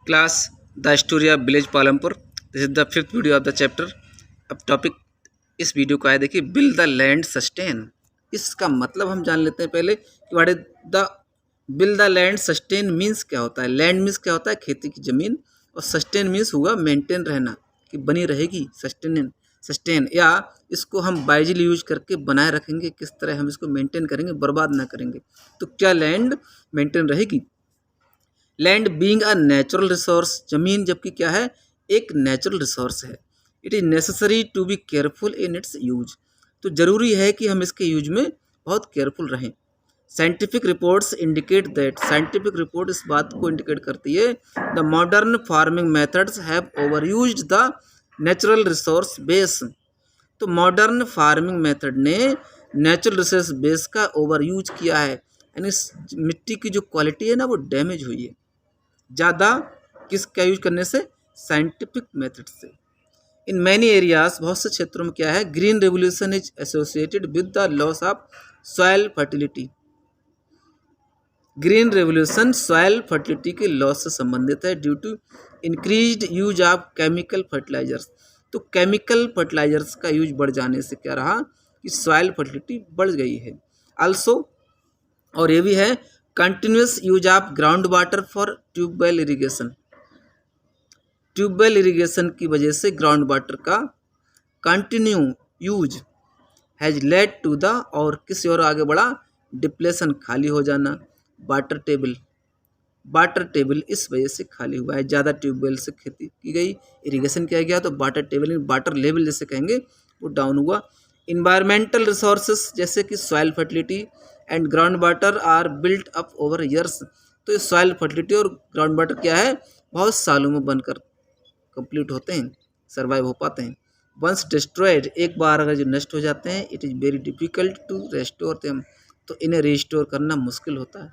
Class the story of village Palampur. This is the fifth video of the chapter. अब topic इस video का है, देखिए, बिल्ड द लैंड सस्टेन। इसका मतलब हम जान लेते हैं पहले कि what is the build the land sustain means क्या होता है। लैंड मीन्स क्या होता है, खेती की ज़मीन, और सस्टेन मीन्स हुआ मेंटेन रहना, कि बनी रहेगी, सस्टेन या इसको हम वाइजली यूज करके बनाए रखेंगे, किस तरह हम इसको मेंटेन करेंगे, बर्बाद ना करेंगे। तो क्या लैंड मेंटेन रहेगी। Land being a natural resource, जमीन जबकि क्या है, एक नेचुरल रिसोर्स है। It is necessary to be careful in its use, तो ज़रूरी है कि हम इसके यूज में बहुत केयरफुल रहें। Scientific reports indicate that, scientific report इस बात को इंडिकेट करती है, the modern farming methods have over used the natural resource base. तो मॉडर्न फार्मिंग मेथड ने नेचुरल रिसोर्स बेस का ओवर यूज किया है, यानी मिट्टी की जो क्वालिटी है ना, वो डैमेज हुई है ज़्यादा किसका यूज करने से, साइंटिफिक मेथड से। इन मैनी एरियाज, बहुत से क्षेत्रों में क्या है, green revolution is associated with the loss of soil fertility. Green revolution soil fertility के लॉस से संबंधित है, due to increased use of chemical fertilisers. तो केमिकल फर्टिलाइजर्स का यूज बढ़ जाने से क्या रहा कि सॉइल फर्टिलिटी बढ़ गई है। आल्सो, और ये भी है, continuous use of ground water for tubewell irrigation. Tubewell irrigation की वजह से ग्राउंड वाटर का continue use has led to the, और किसी और आगे बढ़ा, डिप्लेशन, खाली हो जाना। वाटर टेबल इस वजह से खाली हुआ है, ज़्यादा ट्यूबवेल से खेती की गई, इरिगेशन किया गया, तो वाटर लेवल जैसे कहेंगे वो डाउन हुआ। इन्वायरमेंटल रिसोर्सेज जैसे कि soil fertility and ground water are built up over years. तो ये सॉइल फर्टिलिटी और ग्राउंड वाटर क्या है, बहुत सालों में बनकर कंप्लीट होते हैं, सर्वाइव हो पाते हैं। वंस डिस्ट्रॉयड, एक बार अगर जो नष्ट हो जाते हैं, it is very difficult to restore them, तो इन्हें रिस्टोर करना मुश्किल होता है।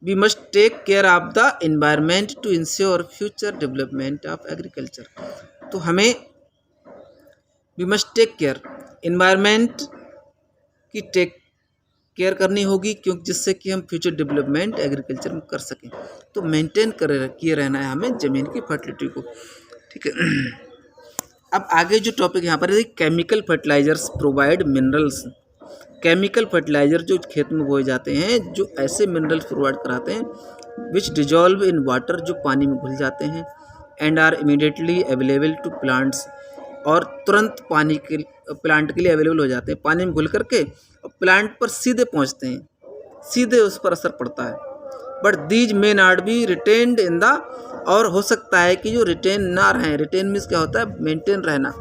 We must take care of the environment to ensure future development of agriculture. तो हमें we must take care, environment की टेक केयर करनी होगी, क्योंकि जिससे कि हम फ्यूचर डेवलपमेंट एग्रीकल्चर में कर सकें। तो मेंटेन किए रहना है हमें ज़मीन की फर्टिलिटी को, ठीक है। अब आगे जो टॉपिक यहाँ पर है, chemical fertilisers provide minerals. Chemical fertiliser जो खेत में बोए जाते हैं, जो ऐसे मिनरल्स प्रोवाइड कराते हैं विच डिजॉल्व इन वाटर, जो पानी में घुल जाते हैं, and are immediately available to plants, और तुरंत पानी के प्लांट के लिए अवेलेबल हो जाते हैं, पानी में घुल करके और प्लांट पर सीधे पहुंचते हैं, सीधे उस पर असर पड़ता है। But these may not be retained in the, और हो सकता है कि जो रिटेन ना रहें, रिटेन मीन्स क्या होता है, मेंटेन रहना,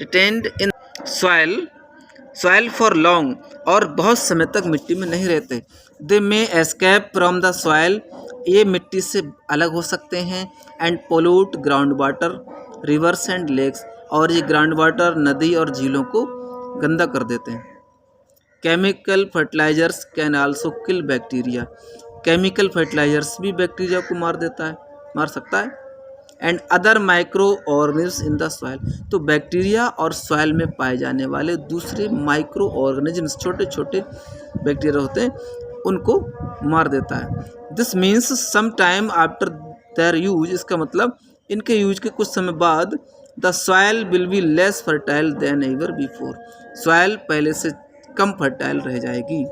retained in soil for long, और बहुत समय तक मिट्टी में नहीं रहते। They may escape from the soil, ये मिट्टी से अलग हो सकते हैं, and pollute ground water, rivers and lakes, और ये ग्राउंड वाटर, नदी और झीलों को गंदा कर देते हैं। Chemical fertilisers can also kill bacteria, chemical fertilisers भी बैक्टीरिया को मार सकता है, and other microorganisms in the soil. तो बैक्टीरिया और सॉइल में पाए जाने वाले दूसरे माइक्रो ऑर्गेनिज्म्स, छोटे छोटे बैक्टीरिया होते हैं, उनको मार देता है। This means some time after their use, इसका मतलब इनके यूज के कुछ समय बाद, the soil will be less fertile than ever before, soil पहले से कम फर्टाइल रह जाएगी।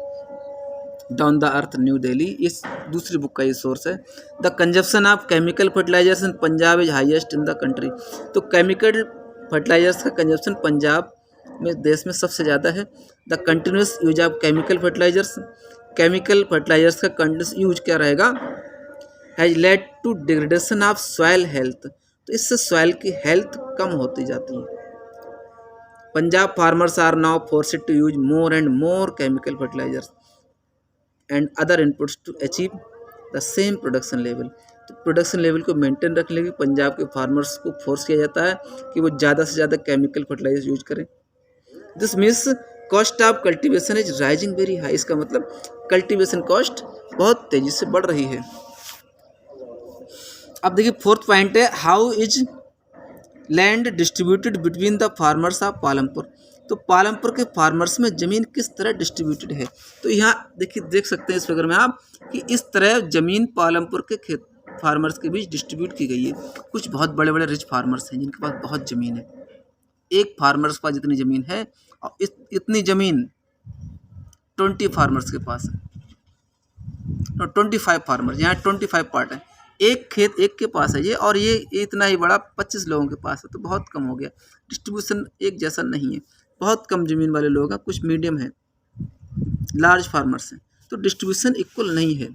Down the Earth, New Delhi, इस दूसरी बुक का ये सोर्स है। The consumption of chemical fertilisers in Punjab is highest in the country. तो केमिकल फर्टिलाइजर्स का कंजप्शन पंजाब में, देश में सबसे ज़्यादा है। The continuous use of chemical fertilisers का कंटिन्यूस यूज क्या रहेगा, has led to degradation of soil health, तो इससे सॉइल की हेल्थ कम होती जाती है। Punjab farmers are now forced to use more and more chemical fertilisers and other inputs to achieve the same production level. तो प्रोडक्शन लेवल को maintain रखने के लिए पंजाब के फार्मर्स को फोर्स किया जाता है कि वो ज़्यादा से ज़्यादा केमिकल फर्टिलाइजर यूज करें। This means cost of cultivation is rising very high, इसका मतलब कल्टीवेशन कॉस्ट बहुत तेज़ी से बढ़ रही है। अब देखिए फोर्थ पॉइंट है, how is land distributed between the farmers of Palampur. तो पालमपुर के फार्मर्स में ज़मीन किस तरह डिस्ट्रीब्यूटेड है। तो यहाँ देखिए, देख सकते हैं इस फिगर में आप कि इस तरह ज़मीन पालमपुर के फार्मर्स के बीच डिस्ट्रीब्यूट की गई है। कुछ बहुत बड़े बड़े रिच फार्मर्स हैं जिनके पास बहुत ज़मीन है। एक फार्मर्स के पास जितनी ज़मीन है और इतनी ज़मीन 20 फार्मर्स के पास है, 25 फार्मर्स, यहाँ 25 पार्ट है। एक खेत एक के पास है ये, और ये इतना ही बड़ा 25 लोगों के पास है, तो बहुत कम हो गया। डिस्ट्रीब्यूशन एक जैसा नहीं है, बहुत कम ज़मीन वाले लोग हैं, कुछ मीडियम हैं, लार्ज फार्मर्स हैं, तो डिस्ट्रीब्यूशन इक्वल नहीं है।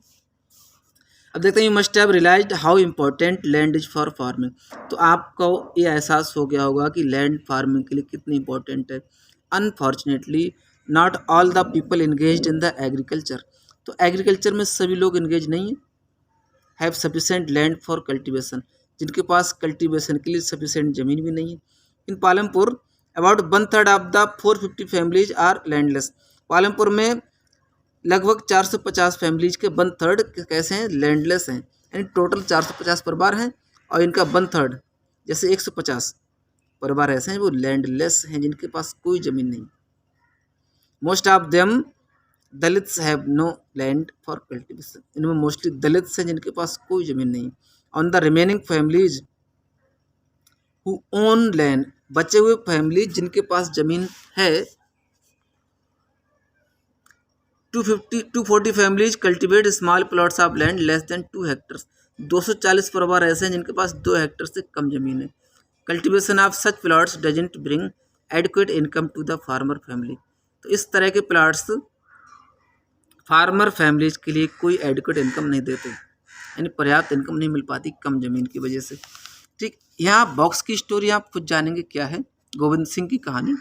अब देखते हैं, you must have realised how important land is for farming. तो आपको ये एहसास हो गया होगा कि लैंड फार्मिंग के लिए कितनी इंपॉर्टेंट है। Unfortunately not all the people engaged in the agriculture. तो एग्रीकल्चर में सभी लोग इंगेज नहीं हैं। Have sufficient land for cultivation, जिनके पास कल्टिवेशन के लिए सफिशेंट ज़मीन भी नहीं है। In Palampur about 1/3 of the 450 families are landless. Palampur में लगभग 450 फैमिलीज के 1/3 कैसे हैं, लैंडलेस हैं, यानी टोटल 450 परिवार हैं और इनका 1/3 जैसे 150 परिवार ऐसे हैं वो लैंडलेस हैं, जिनके पास कोई ज़मीन नहीं। Most of them Dalits have no land for cultivation. इनमें मोस्टली दलित्स हैं जिनके पास कोई ज़मीन नहीं। On the remaining families who own land, बचे हुए फैमिलीज जिनके पास ज़मीन है, 240 families cultivate small plots of land less than 2 hectares. 240 परिवार ऐसे हैं जिनके पास 2 हेक्टर से कम ज़मीन है। Cultivation of such plots doesn't bring adequate income to the farmer family. तो इस तरह के प्लॉट्स फार्मर फैमिलीज के लिए कोई एडिक्वेट इनकम नहीं देते, यानी पर्याप्त इनकम नहीं मिल पाती कम ज़मीन की वजह से। ठीक, यहाँ बॉक्स की स्टोरी आप खुद जानेंगे क्या है, गोविंद सिंह की कहानी।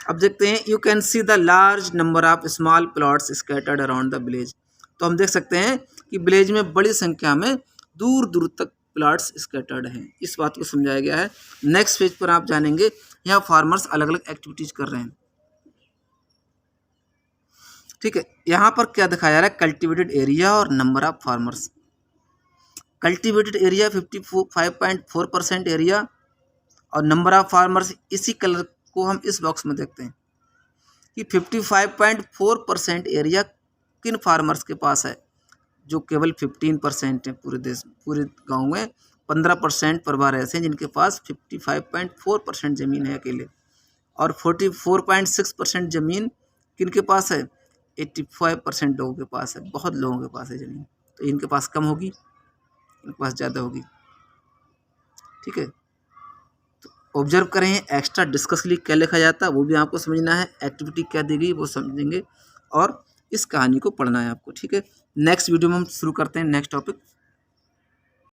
अब देखते हैं, you can see the large number of small plots scattered around the village. तो हम देख सकते हैं कि विलेज में बड़ी संख्या में दूर दूर तक प्लॉट्स स्कैटर्ड हैं। इस बात को समझाया गया है। नेक्स्ट पेज पर आप जानेंगे, यहाँ फार्मर्स अलग अलग एक्टिविटीज़ कर रहे हैं। ठीक है, यहाँ पर क्या दिखाया जा रहा है, कल्टिवेटेड एरिया और number of farmers. Cultivated area 55.4% area और नंबर ऑफ फार्मर्स, इसी कलर को हम इस बॉक्स में देखते हैं कि 55.4% एरिया किन फार्मर्स के पास है, जो केवल 15% है पूरे देश, पूरे गांव में 15% परिवार ऐसे हैं जिनके पास 55.4% ज़मीन है अकेले, और 44.6% ज़मीन किनके पास है, 85% लोगों के पास है, बहुत लोगों के पास है ज़मीन। तो इनके पास कम होगी, इनके पास ज़्यादा होगी। ठीक है, तो ऑब्जर्व करें, एक्स्ट्रा डिस्कस के लिए क्या लिखा जाता है वो भी आपको समझना है, एक्टिविटी क्या दी गई वो समझेंगे, और इस कहानी को पढ़ना है आपको। ठीक है, नेक्स्ट वीडियो में हम शुरू करते हैं नेक्स्ट टॉपिक।